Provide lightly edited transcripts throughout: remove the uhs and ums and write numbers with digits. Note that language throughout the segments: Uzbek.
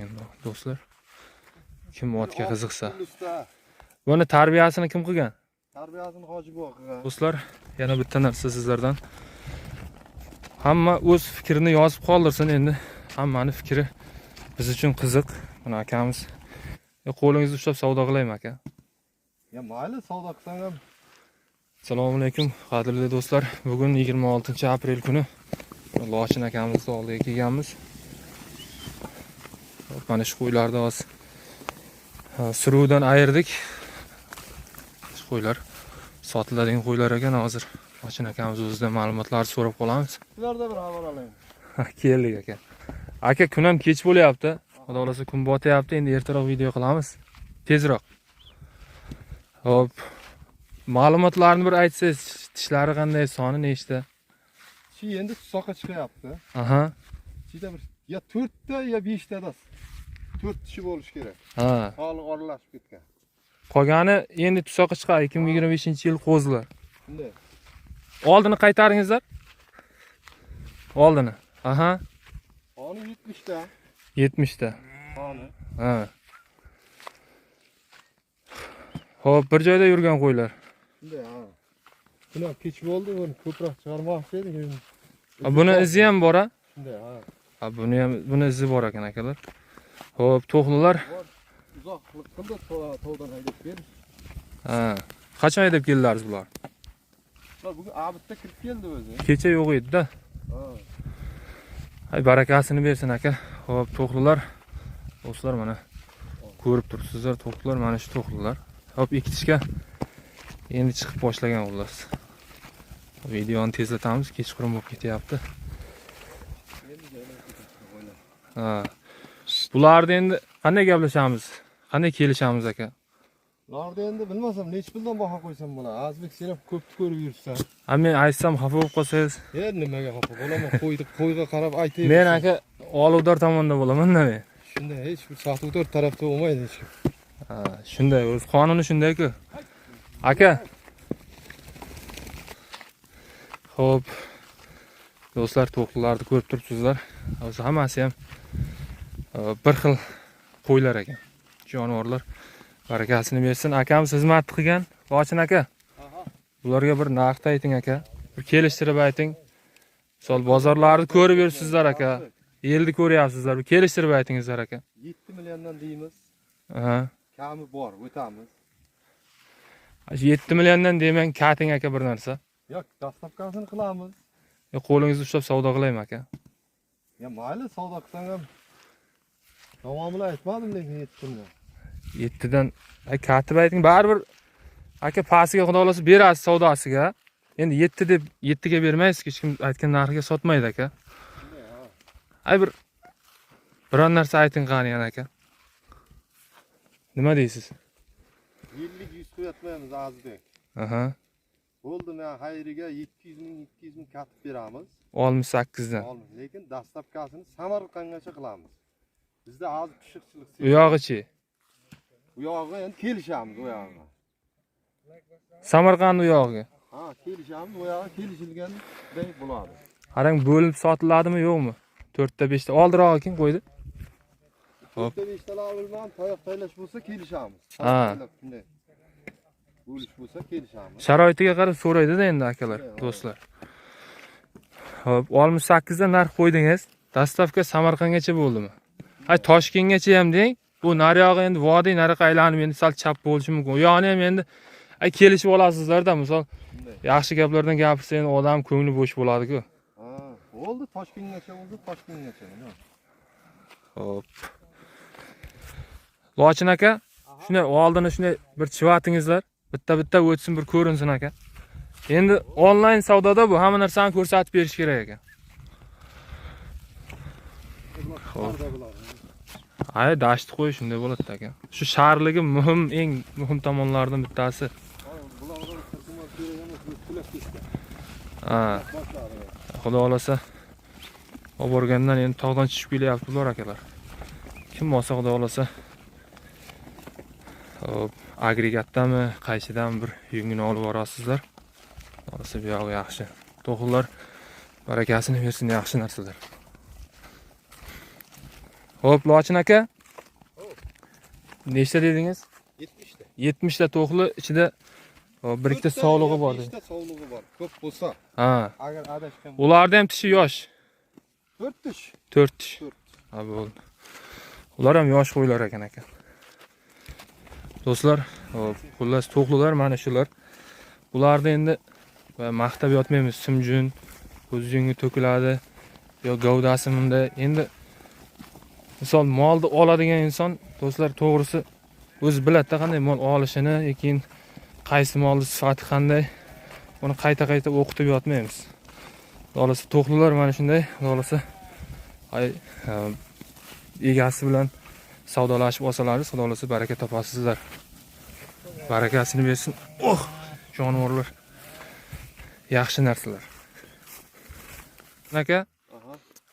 Endi do'stlar, kim otga qiziqsa, buni tarbiyasini kim qilgan? Tarbiyasini Hoji buva qilgan. Do'stlar, yana bitta narsa sizlardan. Hamma o'z fikrini yozib qoldirsin endi. Hammani fikri biz uchun qiziq. Mana akamiz qo'lingizni ushlab savdo qilaymi aka? Ya mayli, savdo qilsang ham. Assalomu alaykum, qadrli do'stlar. Bugun 26-aprel kuni Lochin akamizni oldiga kelganmiz. Mana shu qo'ylarni hozir suruvdan ayirdik. Shu qo'ylar sotiladigan qo'ylar ekan hozir. Lochin akamiz o'zidan ma'lumotlarni so'rab qolamiz. Sizlarda bir xabar olaymi? Keldik aka. Aka, kun ham kech bo'lyapti. Xudo xolasa kun botyapti. Endi ertaroq video qilamiz. Tezroq. Hop. Ma'lumotlarni bir aytsangiz, tishlari qanday, soni nechta? Shu endi tusoqqa chiqyapti. Aha. Sizda bir ya 4 ta ya 5 ta das. 4 kishi bo'lish kerak. Ha. Sog'liq oralashib ketgan. Qolgani endi tusoqqa chiqadi 2025-yil qo'zilar. Shunday. Oldini qaytaringizlar. Oldini. Aha. Soni 70 ta. 70 ta. Soni. Ha. Hop, bir joyda yurgan qo'ylar. Shunday, ha. Buni kech bo'ldi, buni ko'proq chiqarmoqchi edik. Buni izi ham bor, ha? Shunday, ha. Ha, buni izi bor ekan akalar. Hop, to'qlilar. Uzoqlik qildi, tovdan haydab ber. Ha. Qachon haydab keldingiz bular? Bugun abitda kirib keldi o'zi. Kecha yo'q edi-da. Ha. Hay barakasini bersin aka. Hop, to'qlilar. Do'stlar, mana ko'rib turibsizlar, to'qlilar, mana shu to'qlilar. Hop, ekitishga endi chiqib boshlagan xullas. Videoni tezlatamiz, kechqurun bo'lib ketyapti. Ha. Bularni endi qanday gaplashamiz? Qanday kelishamiz aka? Ularni endi bilmasam, nech puldan baho qo'ysam bo'lar. Azbek sen ham ko'p ko'rib yursan. Ha, men aytsam xafa bo'lib qolsangiz. Nimaga xafa bo'laman? Qo'yga qarab aytayman. Men aka oluvdor tomonda bo'laman-da men. Shunday hech bir sotuvdor tarafda bo'lmaydi hech kim. Ha, shunday, o'z qonuni shunday-ku. Aka. Xo'p. Do'stlar, to'qlilarni ko'rib turibsizlar. O'zi hammasi ham bir xil qo'ylar ekan. Jonivorlar barakasini bersin. Akamiz xizmat qilgan. Lochin aka. Bularga bir narx ayting aka. Bir kelishtirib ayting. Misol bozorlarni ko'rib yursizlar aka. Yilni ko'ryapsizlar. Bir kelishtirib aytingizlar aka. 7 milliondan deymiz. Aha. Kami bor, o'tamiz. 7 milliondan deyman, kating aka bir narsa. Yo'q, dastlabkasini qilamiz. Qo'lingizni ushlab savdo qilaymi aka? Ya mayli, savdo qilsang ham. Davomini aytmadim lekin 7 million. 7 dan katib ayting, baribir aka pasiga xudo xolasa berasiz savdosiga. Endi 7 deb 7 ga bermaysiz, hech kim aytgan narxiga sotmaydi aka. Ay biron narsa ayting qani yana aka. Nima deysiz? 50-100 qo'yatmaymiz Azbek. Aha. Bo'ldi, men xayriga 200 ming katib beramiz. 68 dan. Lekin dastlabkasini Samarqandgacha qilamiz. Bizda hozir pishiqchilik. U yog'ichi. Bu yog'i endi kelishamiz u yog'iga. Samarqand u yog'iga. Ha, kelishamiz, u yog'i kelishilgan deb bo'ladi. Qarang, bo'lib sotiladimi, yo'qmi? 4 ta 5 ta oldiroq ekan qo'ydi. Hop. 4 ta 5 talar bilmam, toyoq taylash bo'lsa kelishamiz. Ha. Bo'lish bo'lsa kelishamiz. Sharoitiga qarab so'raydi-da endi akalar, do'stlar. Hop, 68 dan narx qo'ydingiz. Dastavka Samarqandgacha bo'ldimi? Hay, Toshkentgacha ham deng. Bu nariyog'i endi vodiy nariga aylanib endi sal chap bo'lishi mumkin. U yo'qni ham endi kelishib olasizlar-da, misol yaxshi gaplardan gapirsa endi odam ko'ngli bo'sh bo'ladi-ku. Ha, bo'ldi, Toshkentgacha bo'ldi, Toshkentgacha. Hop. Lochin aka, shunday oldini shunday bir chivatingizlar. Bitta o'tsin, bir ko'rinsin aka. Endi onlayn savdoda bu hamma narsani ko'rsatib berish kerak ekan. Ay, dasht qo'y shunday bo'ladi aka. Shu sharligi muhim, eng muhim tomonlardan bittasi. Ha. Xudo xolasa olib borgandan endi tog'dan tushib kelyapti bular akalar. Kim bo'lsa xudo xolasa hop, agregatdami, qaysidan bir yungini olib borasizlar. Xolasa bu yo'q yaxshi. To'qlilar barakasini bersin, yaxshi narsalar. Hop, Lochin aka. Nechta dedingiz? 70 ta. 70 ta to'qli ichida bir ikkita sog'lig'i bor dedi. 5 ta sog'lig'i bor. Ko'p bo'lsa, Ha. agar adashgan Ularda ham tishi yosh. 4 tish. 4 tish. 4. Ha, bo'ldi. Ular ham yosh qo'ylar ekan aka. Do'stlar, xullas to'qlilar mana shular. Ularni endi maqtab yotmaymiz. Simjun, ko'zyungi to'kiladi. Yo gavdasi bunda. Endi misol molni oladigan inson do'stlar to'g'risi o'zi biladi qanday mol olishini, keyin qaysi molni sifati qanday. Buni qayta o'qitib yotmaymiz. Xolasa to'qlilar mana shunday, xolasa egasi bilan savdolashib olsalaringiz, xolasa baraka topasizlar. Barakasini bersin. Oh, jonivorlar. Yaxshi narsalar. Aka,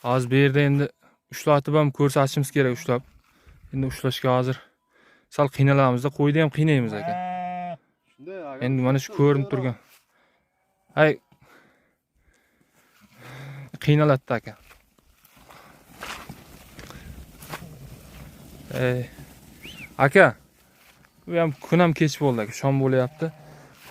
hozir bu yerda endi ushlatib ham ko'rsatishimiz kerak ushlab. Endi ushlashga hozir sal qiynalamizda, qo'ydi ham qiynaymiz aka. Shunday, Endi mana shu ko'rinib turgan. Hay. Qiynalatdi aka. Aka, bu ham kun ham kech bo'ldi aka, shom bo'layapti.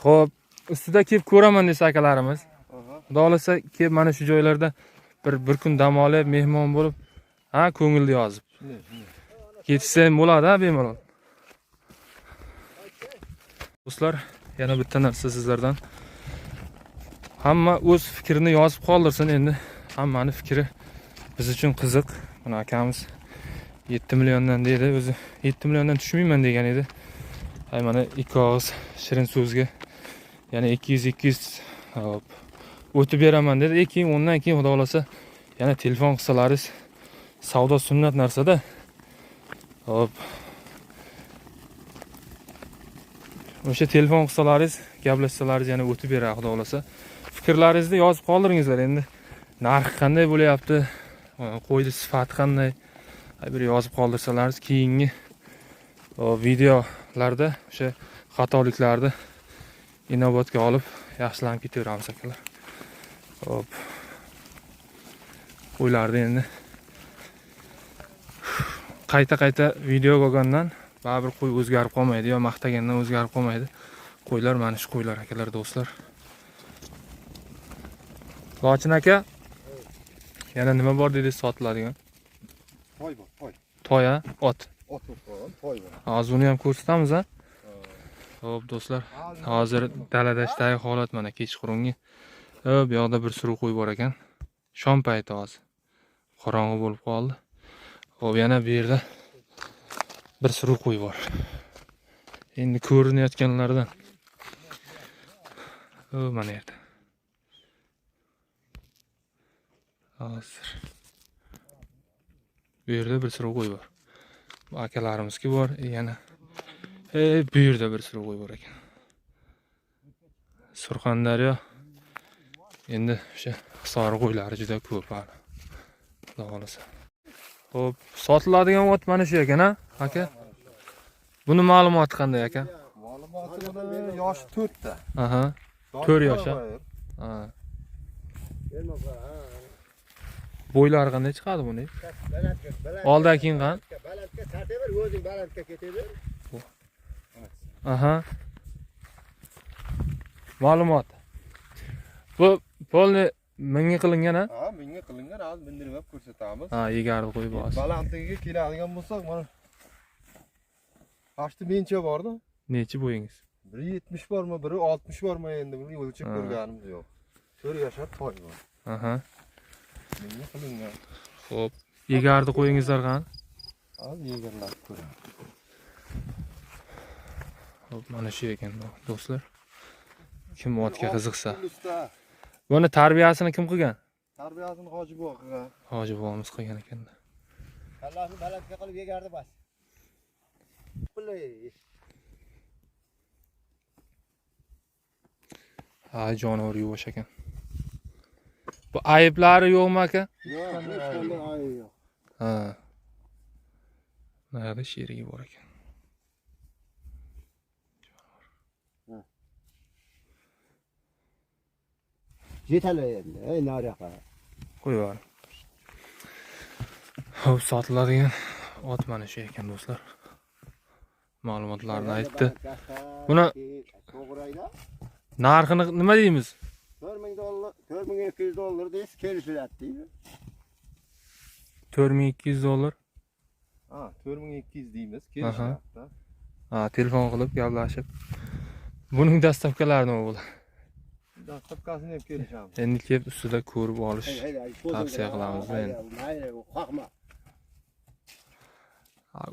Xo'p, ustida kelib ko'raman desa akalarimiz. Xudo xolasa kelib mana shu joylarda bir kun dam olib, mehmon bo'lib, ha, ko'ngilni yozib. Ketsa ham bo'ladi, ha, bemalol. Do'stlar, yana bitta narsa sizlardan. Hamma o'z fikrini yozib qoldirsin endi. Hammani fikri biz uchun qiziq. Mana akamiz 7 milliondan dedi, o'zi 7 milliondan tushmayman degan edi. Hay mana ikki og'iz shirin so'zga yana 200 hop o'tib beraman dedi. Keyin undan keyin xudo xolasa yana telefon qilsalaringiz savdo sunnat narsada. Hop. O'sha telefon qilsalaringiz, gaplashsalaringiz yana o'tib beradi xudo xolasa. Fikrlaringizni yozib qoldiringizlar endi. Narx qanday bo'layapti? Qo'ydi sifati qanday? Bir yozib qoldirsalaringiz keyingi videolarda o'sha xatoliklarni inobatga olib yaxshilanib ketaveramiz akalar. Hop. Qo'ylarni endi qayta video ko'rgandan baribir qo'y o'zgarib qolmaydi yo maqtagandan o'zgarib qolmaydi. Qo'ylar mana shu qo'ylar akalar do'stlar. Lochin aka, yana nima bor dedi sotiladigan? Toy bor, toy. Toy, ot. Ot bor, toy bor. Hozir uni ham ko'rsatamiz, ha? Xo'p, do'stlar, hozir daladashdagi holat mana kechqurungi. Bu yoqda bir suruv qo'y bor ekan. Shom payti hozir. Qorong'i bo'lib qoldi. Xo'p, yana bu yerda bir suruv qo'y bor. Endi ko'rinayotganlardan. Mana yerda. Hozir. Bu yerda bir suruv qo'y bor. Bu akalarimizki bor, yana bu yerda bir suruv qo'y bor ekan. Surxondaryo endi o'sha Hisor qo'ylari juda ko'p hali. Xudo xolasa. Xo'p, sotiladigan ot mana shu ekan, ha, aka? Buni ma'lumoti qanday aka? Ma'lumoti buni yoshi 4 ta. Aha. 4 yosh, ha. Bo'ylari qanday chiqadi buni? Oldan keyin qan? Balandga tartaver, o'zing balandga ketaver. Aha. Ma'lumot. Bu polni minga qilingan, ha? Ha, menga qilingan, hozir mindirib olib ko'rsatamiz. Ha, egarni qo'yib olasiz. Balandligiga keladigan bo'lsak, mana qashti mencha borda. Nechi bo'yingiz? Biri 70 bormi, biri 60 bormi endi buni o'lchab ko'rganimiz yo'q. 4 yashar toy bor. Aha. Menga qilingan. Xo'p, egarni qo'yingizlar qan? Hozir egarlab ko'ramiz. Xo'p, mana shu ekan do'stlar. Kim otga qiziqsa. Usta. Buni tarbiyasini kim qilgan? Tarbiyasini Hoji buva qilgan. Hoji bobomiz qilgan ekan. Allohni balandga qilib egardi bas. Ha, jonivor yuvosh ekan. Bu ayblari yo'qmi aka? Yo'q, hech qanday aybi yo'q. Ha. Nada sherigi bor ekan. Yetali endi, ey nariyoqqa. Qo'yib. Hop, sotiladigan ot mana shu ekan do'stlar. Ma'lumotlarni aytdi. Buni to'g'rayda narxini nima deymiz? $4000, $4200 deysiz kelishiladi deydi. $4200. Ha, 4200 deymiz. Kelishyapti. Ha, telefon qilib gaplashib. Buning dastavkalari nima bo'ladi? Dastavkasini ham kelishamiz. Endi kelib ustida ko'rib olish tavsiya qilamiz endi. Mayli, qoqma.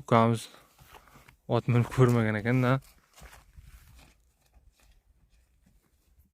Ukamiz ot minib ko'rmagan ekan-da.